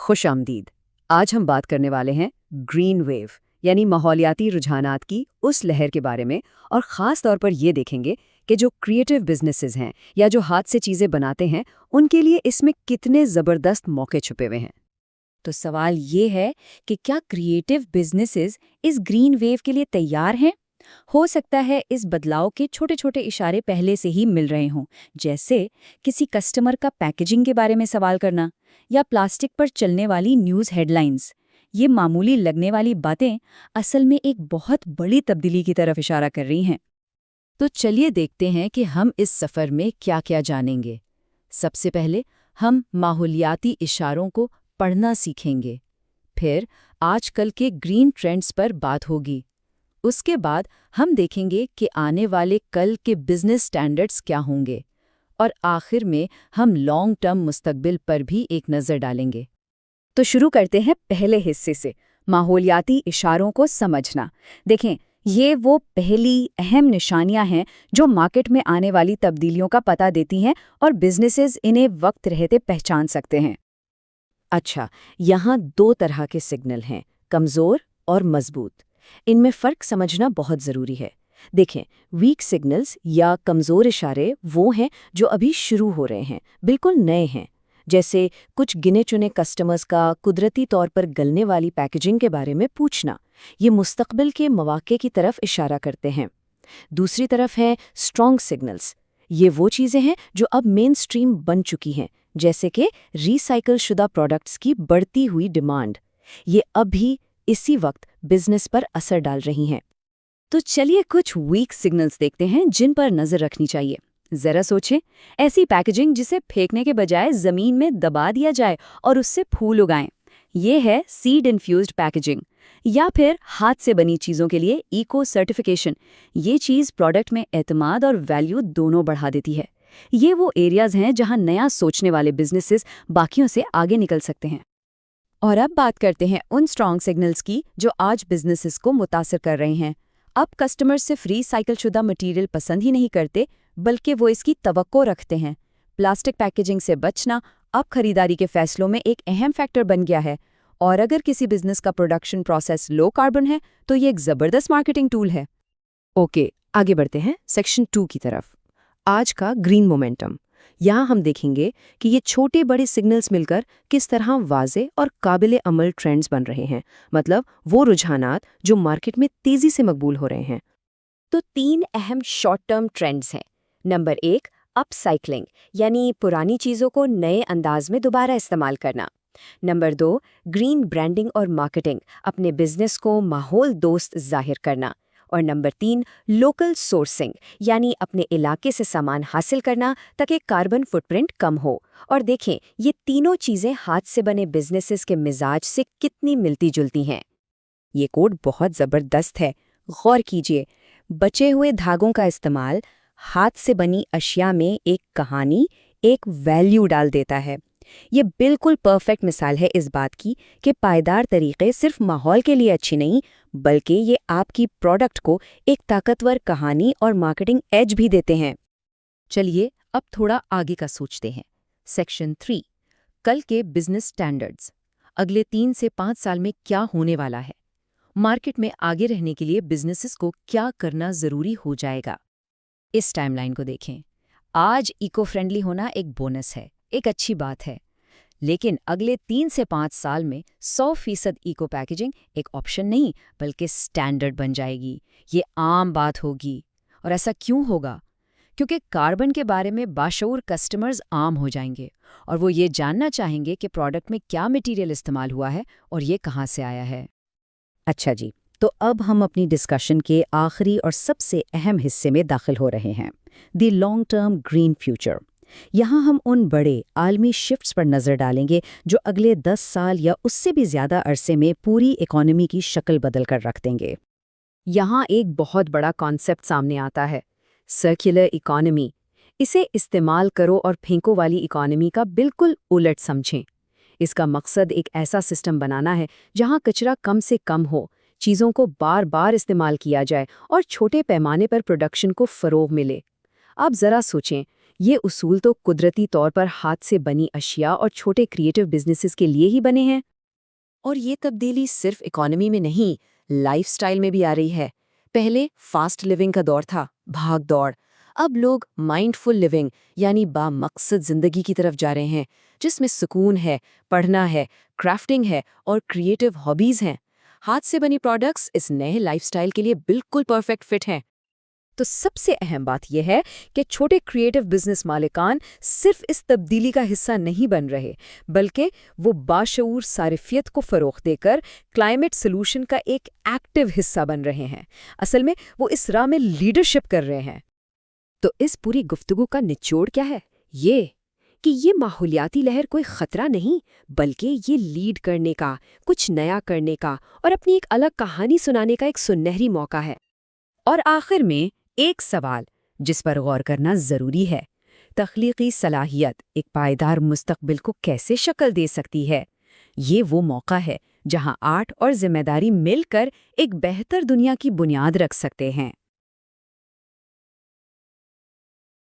خوش آمدید۔ آج ہم بات کرنے والے ہیں گرین ویو یعنی ماحولیاتی رجحانات کی اس لہر کے بارے میں، اور خاص طور پر یہ دیکھیں گے کہ جو کریٹو بزنسز ہیں یا جو ہاتھ سے چیزیں بناتے ہیں ان کے لیے اس میں کتنے زبردست موقع چھپے ہوئے ہیں۔ تو سوال یہ ہے کہ کیا کریٹو بزنسز اس گرین ویو کے لیے تیار ہیں؟ ہو سکتا ہے اس بدلاؤ کے چھوٹے چھوٹے اشارے پہلے سے ہی مل رہے ہوں، جیسے کسی کسٹمر کا پیکیجنگ کے بارے میں سوال کرنا یا پلاسٹک پر چلنے والی نیوز ہیڈ لائنز۔ یہ معمولی لگنے والی باتیں اصل میں ایک بہت بڑی تبدیلی کی طرف اشارہ کر رہی ہیں۔ تو چلیے دیکھتے ہیں کہ ہم اس سفر میں کیا کیا جانیں گے۔ سب سے پہلے ہم ماحولیاتی اشاروں کو پڑھنا سیکھیں گے، پھر آج کل کے گرین ٹرینڈز پر بات ہوگی، اس کے بعد ہم دیکھیں گے کہ آنے والے کل کے بزنس سٹینڈرڈز کیا ہوں گے، اور آخر میں ہم لانگ ٹرم مستقبل پر بھی ایک نظر ڈالیں گے۔ تو شروع کرتے ہیں پہلے حصے سے، ماحولیاتی اشاروں کو سمجھنا۔ دیکھیں، یہ وہ پہلی اہم نشانیاں ہیں جو مارکیٹ میں آنے والی تبدیلیوں کا پتہ دیتی ہیں اور بزنسز انہیں وقت رہتے پہچان سکتے ہیں۔ اچھا، یہاں دو طرح کے سگنل ہیں، کمزور اور مضبوط۔ ان میں فرق سمجھنا بہت ضروری ہے۔ دیکھیں، ویک سگنلز یا کمزور اشارے وہ ہیں جو ابھی شروع ہو رہے ہیں، بالکل نئے ہیں، جیسے کچھ گنے چنے کسٹمرز کا قدرتی طور پر گلنے والی پیکیجنگ کے بارے میں پوچھنا۔ یہ مستقبل کے مواقع کی طرف اشارہ کرتے ہیں۔ دوسری طرف ہیں اسٹرانگ سگنلز۔ یہ وہ چیزیں ہیں جو اب مین سٹریم بن چکی ہیں، جیسے کہ ری سائیکل شدہ پروڈکٹس کی بڑھتی ہوئی ڈیمانڈ۔ یہ اب بھی اسی وقت بزنس پر اثر ڈال رہی ہیں۔ تو چلیے کچھ ویک سگنلز دیکھتے ہیں جن پر نظر رکھنی چاہیے۔ ذرا سوچیں، ایسی پیکیجنگ جسے پھینکنے کے بجائے زمین میں دبا دیا جائے اور اس سے پھول اگائیں، یہ ہے سیڈ انفیوزڈ پیکیجنگ۔ یا پھر ہاتھ سے بنی چیزوں کے لیے ایکو سرٹیفیکیشن۔ یہ چیز پروڈکٹ میں اعتماد اور ویلیو دونوں بڑھا دیتی ہے۔ یہ وہ ایریاز ہیں جہاں نیا سوچنے والے بزنسز باقیوں سے آگے نکل سکتے ہیں۔ اور اب بات کرتے ہیں ان اسٹرانگ سگنلز کی جو آج بزنسز کو متاثر کر رہے ہیں۔ اب کسٹمر صرف ری سائیکل شدہ مٹیریل پسند ہی نہیں کرتے، بلکہ وہ اس کی توقع رکھتے ہیں۔ پلاسٹک پیکیجنگ سے بچنا اب خریداری کے فیصلوں میں ایک اہم فیکٹر بن گیا ہے، اور اگر کسی بزنس کا پروڈکشن پروسیس لو کاربن ہے تو یہ ایک زبردست مارکیٹنگ ٹول ہے۔ اوکے، آگے بڑھتے ہیں سیکشن 2 کی طرف۔ آج کا گرین مومنٹم۔ یہاں ہم دیکھیں گے کہ یہ چھوٹے بڑے سگنلز مل کر کس طرح واضح اور قابل عمل ٹرینڈز بن رہے ہیں، مطلب وہ رجحانات جو مارکیٹ میں تیزی سے مقبول ہو رہے ہیں۔ تو 3 اہم شارٹ ٹرم ٹرینڈز ہیں۔ نمبر 1، اپ سائیکلنگ، یعنی پرانی چیزوں کو نئے انداز میں دوبارہ استعمال کرنا۔ نمبر 2، گرین برانڈنگ اور مارکیٹنگ، اپنے بزنس کو ماحول دوست ظاہر کرنا۔ اور نمبر 3، لوکل سورسنگ، یعنی اپنے علاقے سے سامان حاصل کرنا تاکہ کاربن فٹ پرنٹ کم ہو۔ اور دیکھیں، یہ تینوں چیزیں ہاتھ سے بنے بزنسز کے مزاج سے کتنی ملتی جلتی ہیں۔ یہ کوڈ بہت زبردست ہے، غور کیجئے۔ بچے ہوئے دھاگوں کا استعمال ہاتھ سے بنی اشیاء میں ایک کہانی، ایک ویلیو ڈال دیتا ہے۔ یہ بالکل پرفیکٹ مثال ہے اس بات کی کہ پائیدار طریقے صرف ماحول کے لیے اچھی نہیں، بلکہ یہ آپ کی پروڈکٹ کو ایک طاقتور کہانی اور مارکیٹنگ ایج بھی دیتے ہیں۔ چلیے اب تھوڑا آگے کا سوچتے ہیں۔ سیکشن 3، کل کے بزنس سٹینڈرڈز۔ اگلے 3 سے 5 سال میں کیا ہونے والا ہے؟ مارکیٹ میں آگے رہنے کے لیے بزنسز کو کیا کرنا ضروری ہو جائے گا؟ اس ٹائم لائن کو دیکھیں۔ آج ایکو فرینڈلی ہونا ایک بونس ہے، ایک اچھی بات ہے، لیکن اگلے 3 سے 5 سال میں 100% ایکو پیکیجنگ ایک آپشن نہیں بلکہ سٹینڈرڈ بن جائے گی۔ یہ عام بات ہوگی۔ اور ایسا کیوں ہوگا؟ کیونکہ کاربن کے بارے میں باشعور کسٹمرز عام ہو جائیں گے، اور وہ یہ جاننا چاہیں گے کہ پروڈکٹ میں کیا مٹیریل استعمال ہوا ہے اور یہ کہاں سے آیا ہے۔ اچھا جی، تو اب ہم اپنی ڈسکشن کے آخری اور سب سے اہم حصے میں داخل ہو رہے ہیں، the long term green future. یہاں ہم ان بڑے عالمی شفٹس پر نظر ڈالیں گے جو اگلے 10 سال یا اس سے بھی زیادہ عرصے میں پوری اکانومی کی شکل بدل کر رکھ دیں گے۔ یہاں ایک بہت بڑا کانسیپٹ سامنے آتا ہے، سرکولر اکانومی۔ اسے استعمال کرو اور پھینکو والی اکانومی کا بالکل الٹ سمجھیں۔ اس کا مقصد ایک ایسا سسٹم بنانا ہے جہاں کچرا کم سے کم ہو، چیزوں کو بار بار استعمال کیا جائے اور چھوٹے پیمانے پر پروڈکشن کو فروغ ملے۔ آپ ذرا سوچیں، یہ اصول تو قدرتی طور پر ہاتھ سے بنی اشیاء اور چھوٹے کریٹو بزنسز کے لیے ہی بنے ہیں۔ اور یہ تبدیلی صرف اکانومی میں نہیں، لائف سٹائل میں بھی آ رہی ہے۔ پہلے فاسٹ لیونگ کا دور تھا، بھاگ دوڑ۔ اب لوگ مائنڈ فل لیونگ یعنی با مقصد زندگی کی طرف جا رہے ہیں، جس میں سکون ہے، پڑھنا ہے، کرافٹنگ ہے اور کریٹو ہابیز ہیں۔ ہاتھ سے بنی پروڈکٹس اس نئے لائف سٹائل کے لیے بالکل پرفیکٹ فٹ ہیں۔ تو سب سے اہم بات یہ ہے کہ چھوٹے کریٹو بزنس مالکان صرف اس تبدیلی کا حصہ نہیں بن رہے، بلکہ وہ باشعور صارفیت کو فروغ دے کر کلائمیٹ سلوشن کا ایک ایکٹیو حصہ بن رہے ہیں۔ اصل میں وہ اس راہ میں لیڈرشپ کر رہے ہیں۔ تو اس پوری گفتگو کا نچوڑ کیا ہے؟ یہ کہ یہ ماحولیاتی لہر کوئی خطرہ نہیں، بلکہ یہ لیڈ کرنے کا، کچھ نیا کرنے کا اور اپنی ایک الگ کہانی سنانے کا ایک سنہری موقع ہے۔ اور آخر میں ایک سوال جس پر غور کرنا ضروری ہے، تخلیقی صلاحیت ایک پائیدار مستقبل کو کیسے شکل دے سکتی ہے؟ یہ وہ موقع ہے جہاں آرٹ اور ذمہ داری مل کر ایک بہتر دنیا کی بنیاد رکھ سکتے ہیں۔